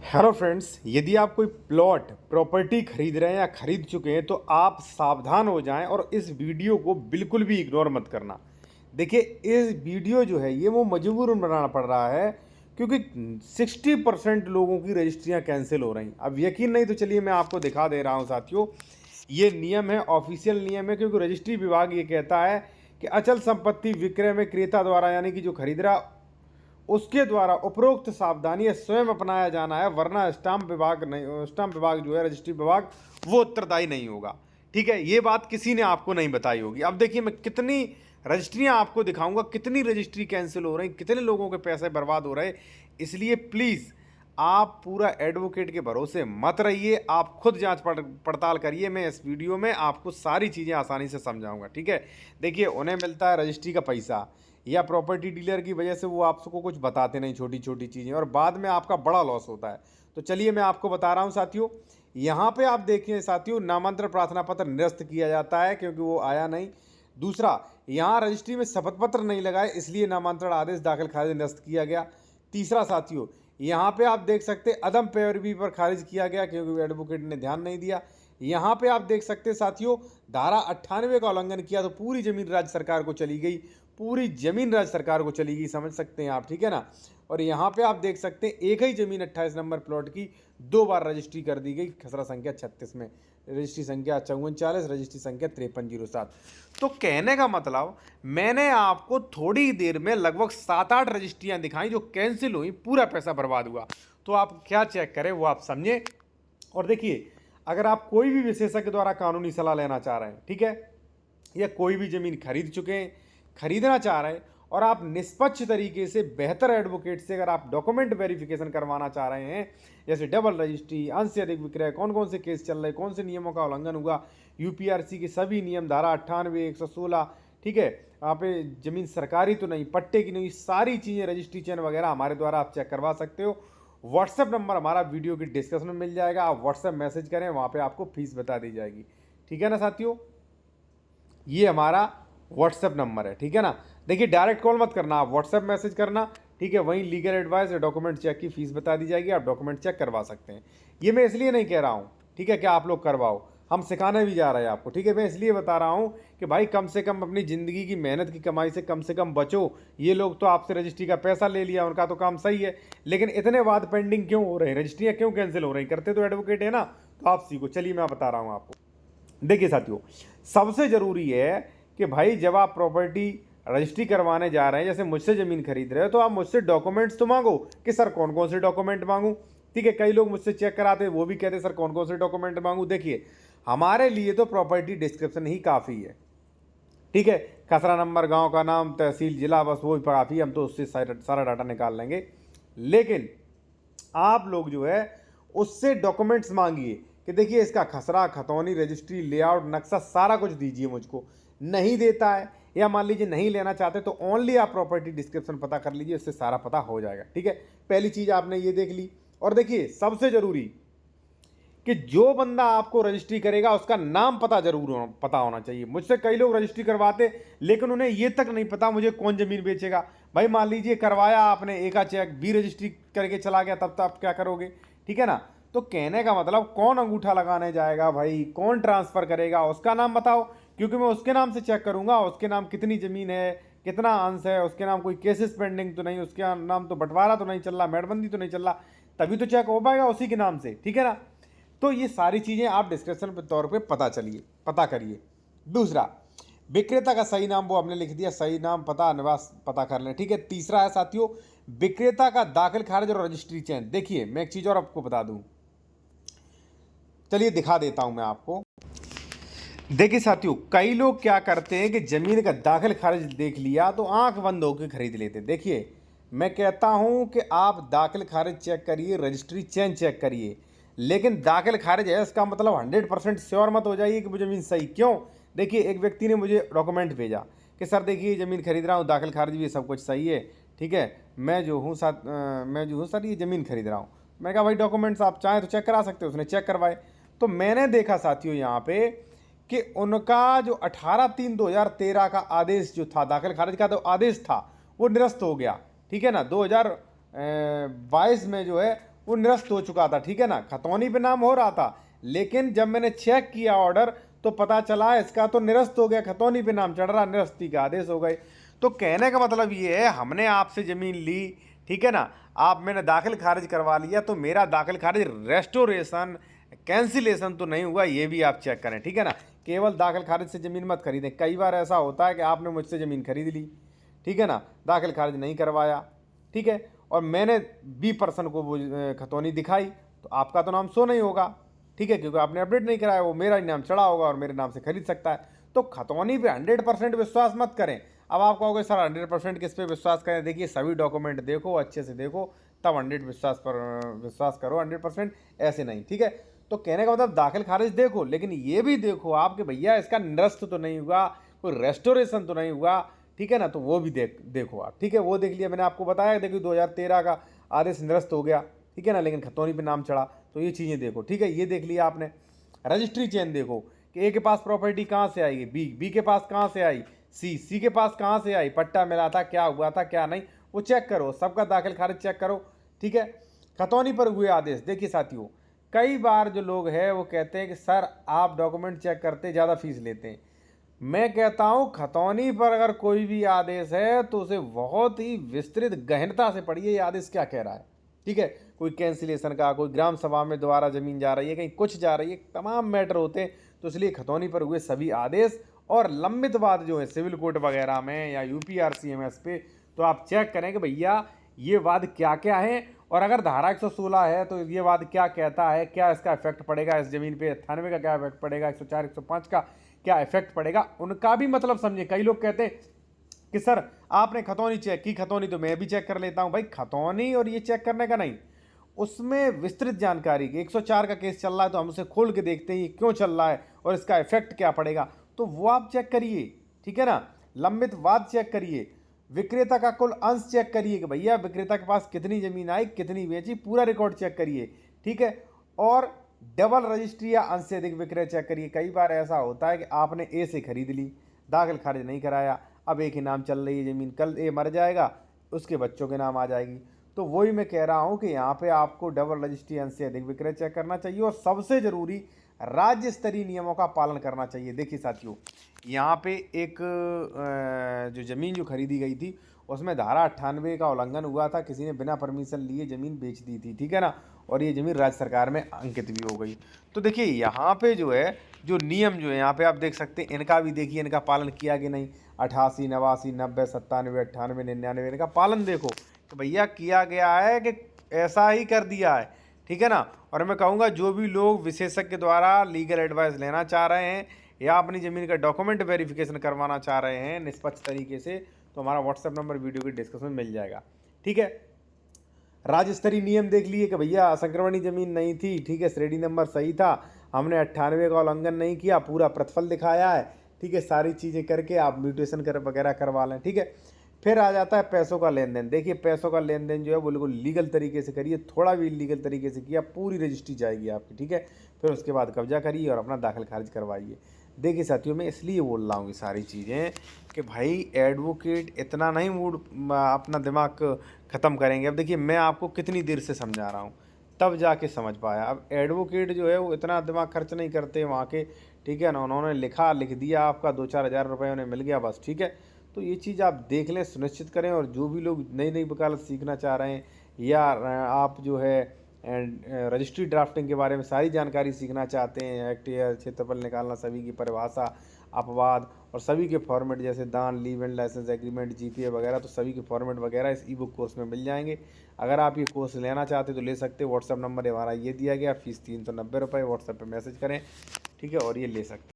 Hello friends, यदि आप कोई प्लॉट प्रॉपर्टी खरीद रहे हैं या खरीद चुके हैं तो आप सावधान हो जाएं और इस वीडियो को बिल्कुल भी इग्नोर मत करना। देखिए, इस वीडियो जो है ये वो मजबूरन बनाना पड़ रहा है क्योंकि 60% लोगों की रजिस्ट्रियां कैंसिल हो रही। अब यकीन नहीं तो चलिए मैं आपको दिखा दे रहा हूं साथियों। ये नियम है, ऑफिशियल नियम है, क्योंकि रजिस्ट्री विभाग ये कहता है कि अचल संपत्ति विक्रय में क्रेता द्वारा यानी कि जो खरीद रहा उसके द्वारा उपरोक्त सावधानी स्वयं अपनाया जाना है, वरना स्टाम्प विभाग जो है, रजिस्ट्री विभाग, वो उत्तरदायी नहीं होगा। ठीक है, ये बात किसी ने आपको नहीं बताई होगी। अब देखिए, मैं कितनी रजिस्ट्रियां आपको दिखाऊंगा, कितनी रजिस्ट्री कैंसिल हो रही, कितने लोगों के पैसे बर्बाद हो रहे। इसलिए प्लीज़ आप पूरा एडवोकेट के भरोसे मत रहिए, आप खुद जांच पड़ताल करिए। मैं इस वीडियो में आपको सारी चीज़ें आसानी से समझाऊंगा। ठीक है, देखिए, उन्हें मिलता है रजिस्ट्री का पैसा या प्रॉपर्टी डीलर की वजह से वो आपको कुछ बताते नहीं, छोटी छोटी चीज़ें, और बाद में आपका बड़ा लॉस होता है। तो चलिए मैं आपको बता रहा हूँ साथियों। यहाँ पे आप देखिए साथियों, नामांतरण प्रार्थना पत्र निरस्त किया जाता है क्योंकि वो आया नहीं। दूसरा, यहाँ रजिस्ट्री में शपथ पत्र नहीं लगाए, इसलिए नामांतरण आदेश दाखिल खारिज निरस्त किया गया। तीसरा साथियों, यहाँ पे आप देख सकते अदम पैरवी पर खारिज किया गया क्योंकि एडवोकेट ने ध्यान नहीं दिया। यहाँ पे आप देख सकते साथियों, धारा 98 का उल्लंघन किया तो पूरी जमीन राज्य सरकार को चली गई, पूरी जमीन राज्य सरकार को चली गई, समझ सकते हैं आप। ठीक है ना। और यहाँ पे आप देख सकते हैं एक ही जमीन 28 नंबर प्लॉट की 2 बार रजिस्ट्री कर दी गई, खसरा संख्या 36 में, रजिस्ट्री संख्या 5440, रजिस्ट्री संख्या 5307। तो कहने का मतलब, मैंने आपको थोड़ी देर में लगभग 7-8 रजिस्ट्रियां दिखाई जो कैंसिल हुई, पूरा पैसा बर्बाद हुआ। तो आप क्या चेक करें वो आप समझें। और देखिए, अगर आप कोई भी विशेषज्ञ द्वारा कानूनी सलाह लेना चाह रहे हैं, ठीक है, या कोई भी जमीन खरीद चुके हैं, खरीदना चाह रहे हैं, और आप निष्पक्ष तरीके से बेहतर एडवोकेट से अगर आप डॉक्यूमेंट वेरिफिकेशन करवाना चाह रहे हैं, जैसे डबल रजिस्ट्री, अंश से अधिक विक्रय, कौन कौन से केस चल रहे, कौन से नियमों का उल्लंघन हुआ, यूपीआरसी के सभी नियम, धारा 98, 116, ठीक है, वहाँ पे जमीन सरकारी तो नहीं, पट्टे की नहीं, सारी चीज़ें, रजिस्ट्री चेन वगैरह हमारे द्वारा आप चेक करवा सकते हो। व्हाट्सएप नंबर हमारा वीडियो की डिस्कशन में मिल जाएगा, आप व्हाट्सएप मैसेज करें, वहाँ पे आपको फीस बता दी जाएगी। ठीक है ना साथियों, ये हमारा व्हाट्सएप नंबर है। ठीक है ना। देखिए, डायरेक्ट कॉल मत करना, आप व्हाट्सएप मैसेज करना। ठीक है, वहीं लीगल एडवाइस या डॉक्यूमेंट चेक की फीस बता दी जाएगी, आप डॉक्यूमेंट चेक करवा सकते हैं। ये मैं इसलिए नहीं कह रहा हूँ, ठीक है, कि आप लोग करवाओ, हम सिखाने भी जा रहे हैं आपको। ठीक है, मैं इसलिए बता रहा हूँ कि भाई कम से कम अपनी ज़िंदगी की मेहनत की कमाई से कम बचो। ये लोग तो आपसे रजिस्ट्री का पैसा ले लिया, उनका तो काम सही है, लेकिन इतने वाद पेंडिंग क्यों हो रहे हैं, रजिस्ट्रियाँ क्यों कैंसिल हो रही, करते तो एडवोकेट है ना। तो आप सीखो। चलिए मैं बता रहा हूँ आपको। देखिए साथियों, सबसे ज़रूरी है कि भाई जब आप प्रॉपर्टी रजिस्ट्री करवाने जा रहे हैं, जैसे मुझसे ज़मीन खरीद रहे हो, तो आप मुझसे डॉक्यूमेंट्स तो मांगो कि सर कौन कौन से डॉक्यूमेंट मांगूं। ठीक है, कई लोग मुझसे चेक कराते हैं, वो भी कहते हैं सर कौन कौन से डॉक्यूमेंट मांगूं। देखिए, हमारे लिए तो प्रॉपर्टी डिस्क्रिप्शन ही काफ़ी है। ठीक है, खसरा नंबर, गांव का नाम, तहसील, जिला, बस वो ही काफ़ी, हम तो उससे सारा डाटा निकाल लेंगे। लेकिन आप लोग जो है उससे डॉक्यूमेंट्स मांगिए कि देखिए इसका खसरा, खतौनी, रजिस्ट्री, लेआउट, नक्शा, सारा कुछ दीजिए मुझको। नहीं देता है, या मान लीजिए नहीं लेना चाहते, तो ओनली आप प्रॉपर्टी डिस्क्रिप्शन पता कर लीजिए, उससे सारा पता हो जाएगा। ठीक है, पहली चीज़ आपने ये देख ली। और देखिए, सबसे ज़रूरी कि जो बंदा आपको रजिस्ट्री करेगा उसका नाम पता होना चाहिए। मुझसे कई लोग रजिस्ट्री करवाते, लेकिन उन्हें ये तक नहीं पता मुझे कौन ज़मीन बेचेगा। भाई मान लीजिए करवाया आपने, ए का चेक, बी रजिस्ट्री करके चला गया, तब तो आप क्या करोगे। ठीक है ना। तो कहने का मतलब, कौन अंगूठा लगाने जाएगा भाई, कौन ट्रांसफ़र करेगा, उसका नाम बताओ, क्योंकि मैं उसके नाम से चेक करूँगा, उसके नाम कितनी ज़मीन है, कितना अंश है, उसके नाम कोई केसेस पेंडिंग तो नहीं, उसके नाम तो बंटवारा तो नहीं चल रहा, मेड़बंदी तो नहीं चल रहा, तभी तो चेक हो पाएगा उसी के नाम से। ठीक है ना। तो ये सारी चीज़ें आप डिस्क्रिप्शन के तौर पे पता करिए। दूसरा, विक्रेता का सही नाम वो हमने लिख दिया, सही नाम, पता, निवास पता कर लें। ठीक है। तीसरा है साथियों, विक्रेता का दाखिल खारिज और रजिस्ट्री चेंज। देखिए, मैं एक चीज़ और आपको बता दूं, चलिए दिखा देता हूं मैं आपको। देखिए साथियों, कई लोग क्या करते हैं कि ज़मीन का दाखिल खारिज देख लिया तो आंख बंद होकर खरीद लेते हैं। देखिए, मैं कहता हूं कि आप दाखिल खारिज चेक करिए, रजिस्ट्री चेंज चेक करिए, लेकिन दाखिल खारिज है इसका मतलब 100% श्योर मत हो जाइए कि वो ज़मीन सही। क्यों? देखिए, एक व्यक्ति ने मुझे डॉक्यूमेंट भेजा कि सर देखिए ज़मीन खरीद रहा हूँ, दाखिल खारिज भी सब कुछ सही है, ठीक है, मैं जो हूँ सर ये ज़मीन खरीद रहा हूँ। मैं कहा भाई डॉक्यूमेंट्स आप चाहें तो चेक करा सकते हो। उसने चेक करवाए, तो मैंने देखा साथियों यहाँ पे कि उनका जो 18/3/2013 का आदेश जो था, दाखिल खारिज का तो आदेश था, वो निरस्त हो गया। ठीक है ना। 2022 में जो है वो निरस्त हो चुका था, ठीक है ना, खतौनी पे नाम हो रहा था, लेकिन जब मैंने चेक किया ऑर्डर तो पता चला इसका तो निरस्त हो गया, खतौनी पे नाम चढ़ रहा, निरस्ती के आदेश हो गए। तो कहने का मतलब ये है, हमने आपसे ज़मीन ली, ठीक है ना, आप मैंने दाखिल खारिज करवा लिया, तो मेरा दाखिल खारिज रेस्टोरेशन कैंसिलेशन तो नहीं हुआ, ये भी आप चेक करें, ठीक है ना। केवल दाखिल खारिज से ज़मीन मत खरीदें। कई बार ऐसा होता है कि आपने मुझसे ज़मीन खरीद ली, ठीक है ना, दाखिल खारिज नहीं करवाया, ठीक है, और मैंने बी पर्सन को वो खतौनी दिखाई, तो आपका तो नाम शो नहीं होगा, ठीक है, क्योंकि आपने अपडेट नहीं कराया, वो मेरा ही नाम चढ़ा होगा और मेरे नाम से खरीद सकता है। तो खतौनी पे 100% विश्वास मत करें। अब आप कहोगे सर 100% किस पे विश्वास करें? देखिए सभी डॉक्यूमेंट देखो, अच्छे से देखो, तब 100 विश्वास करो, 100% ऐसे नहीं, ठीक है। तो कहने का मतलब दाखिल खारिज देखो, लेकिन ये भी देखो आप कि भैया इसका निरस्त तो नहीं हुआ, कोई रेस्टोरेशन तो नहीं हुआ, ठीक है ना, तो वो भी देखो आप, ठीक है। वो देख लिया, मैंने आपको बताया, देखिए 2013 का आदेश निरस्त हो गया, ठीक है ना, लेकिन खतौनी पे नाम चढ़ा, तो ये चीज़ें देखो, ठीक है। ये देख लिया आपने। रजिस्ट्री चेन देखो कि ए के पास प्रॉपर्टी कहाँ से आई, बी के पास कहाँ से आई, सी के पास कहाँ से आई, पट्टा मिला था, क्या हुआ था क्या नहीं, वो चेक करो, सबका दाखिल खारिज चेक करो, ठीक है। खतौनी पर हुए आदेश देखिए साथियों, कई बार जो लोग हैं वो कहते हैं कि सर आप डॉक्यूमेंट चेक करते ज़्यादा फीस लेते हैं। मैं कहता हूं खतौनी पर अगर कोई भी आदेश है तो उसे बहुत ही विस्तृत गहनता से पढ़िए, ये आदेश क्या कह रहा है, ठीक है। कोई कैंसिलेशन का, कोई ग्राम सभा में दोबारा जमीन जा रही है, कहीं कुछ जा रही है, तमाम मैटर होते हैं। तो इसलिए खतौनी पर हुए सभी आदेश और लंबित वाद जो है सिविल कोर्ट वगैरह में या UPRCMS पे, तो आप चेक करें कि भैया ये वाद क्या क्या है, और अगर धारा 116 है तो ये वाद क्या कहता है, क्या इसका इफेक्ट पड़ेगा इस जमीन पे, 98 का क्या इफेक्ट पड़ेगा, 104 105 का क्या इफेक्ट पड़ेगा, उनका भी मतलब समझे। कई लोग कहते हैं कि सर आपने खतौनी चेक की, खतौनी तो मैं भी चेक कर लेता हूं। भाई खतौनी और ये चेक करने का नहीं, उसमें विस्तृत जानकारी की 104 का केस चल रहा है तो हम उसे खोल के देखते हैं ये क्यों चल रहा है और इसका इफेक्ट क्या पड़ेगा, तो वो आप चेक करिए, ठीक है ना। लंबित वाद चेक करिए, विक्रेता का कुल अंश चेक करिए कि भैया विक्रेता के पास कितनी जमीन आई, कितनी बेची, पूरा रिकॉर्ड चेक करिए, ठीक है। और डबल रजिस्ट्री या अंश से अधिक विक्रय चेक करिए। कई बार ऐसा होता है कि आपने ए से खरीद ली, दाखिल खारिज नहीं कराया, अब एक ही नाम चल रही है ज़मीन, कल ए मर जाएगा उसके बच्चों के नाम आ जाएगी। तो वही मैं कह रहा हूँ कि यहाँ पे आपको डबल रजिस्ट्री अंश से अधिक विक्रय चेक करना चाहिए, और सबसे ज़रूरी राज्य स्तरीय नियमों का पालन करना चाहिए। देखिए साथियों, यहाँ पे एक जो ज़मीन जो खरीदी गई थी उसमें धारा 98 का उल्लंघन हुआ था, किसी ने बिना परमिशन लिए ज़मीन बेच दी थी, ठीक है ना, और ये ज़मीन राज्य सरकार में अंकित भी हो गई। तो देखिए यहाँ पे जो है जो नियम जो है यहाँ पे आप देख सकते हैं, इनका भी देखिए इनका पालन किया कि नहीं। 88, 89, 90, 97, 98, 99 इनका पालन देखो कि भैया किया गया है कि ऐसा ही कर दिया है, ठीक है ना। और मैं कहूँगा जो भी लोग विशेषज्ञ द्वारा लीगल एडवाइस लेना चाह रहे हैं या अपनी ज़मीन का डॉक्यूमेंट वेरिफिकेशन करवाना चाह रहे हैं निष्पक्ष तरीके से, तो हमारा व्हाट्सएप नंबर वीडियो के डिस्क्रिप्शन में मिल जाएगा, ठीक है। राज्य स्तरीय नियम देख लिए कि भैया संक्रमणी जमीन नहीं थी, ठीक है, श्रेणी नंबर सही था, हमने 98 का उल्लंघन नहीं किया, पूरा प्रतिफल दिखाया है, ठीक है, सारी चीज़ें करके आप म्यूटेशन कर वगैरह करवा लें, ठीक है। फिर आ जाता है पैसों का लेन देन। देखिए पैसों का लेन देन जो है बिल्कुल लीगल तरीके से करिए, थोड़ा भी इलीगल तरीके से किया पूरी रजिस्ट्री जाएगी आपकी, ठीक है। फिर उसके बाद कब्जा करिए और अपना दाखिल खारिज करवाइए। देखिए साथियों, मैं इसलिए बोल रहा हूँ ये सारी चीज़ें कि भाई एडवोकेट इतना नहीं मूड अपना दिमाग ख़त्म करेंगे। अब देखिए मैं आपको कितनी देर से समझा रहा हूँ, तब जाके समझ पाया। अब एडवोकेट जो है वो इतना दिमाग खर्च नहीं करते वहाँ के, ठीक है ना, उन्होंने लिख दिया, आपका 2-4 हज़ार रुपये उन्हें मिल गया बस, ठीक है। तो ये चीज़ आप देख लें, सुनिश्चित करें। और जो भी लोग नई नई वकालत सीखना चाह रहे हैं या आप जो है रजिस्ट्री ड्राफ्टिंग के बारे में सारी जानकारी सीखना चाहते हैं, एक्ट या क्षेत्रफल निकालना, सभी की परिभाषा, अपवाद और सभी के फॉर्मेट जैसे दान, leave and licence agreement, GPA वगैरह, तो सभी के फॉर्मेट वगैरह इस ई-बुक कोर्स में मिल जाएंगे। अगर आप ये कोर्स लेना चाहते तो ले सकते हैं। व्हाट्सअप नंबर हमारा ये दिया गया, फीस 390 रुपये। व्हाट्सएप पर मैसेज करें, ठीक है, और ये ले सकते हैं।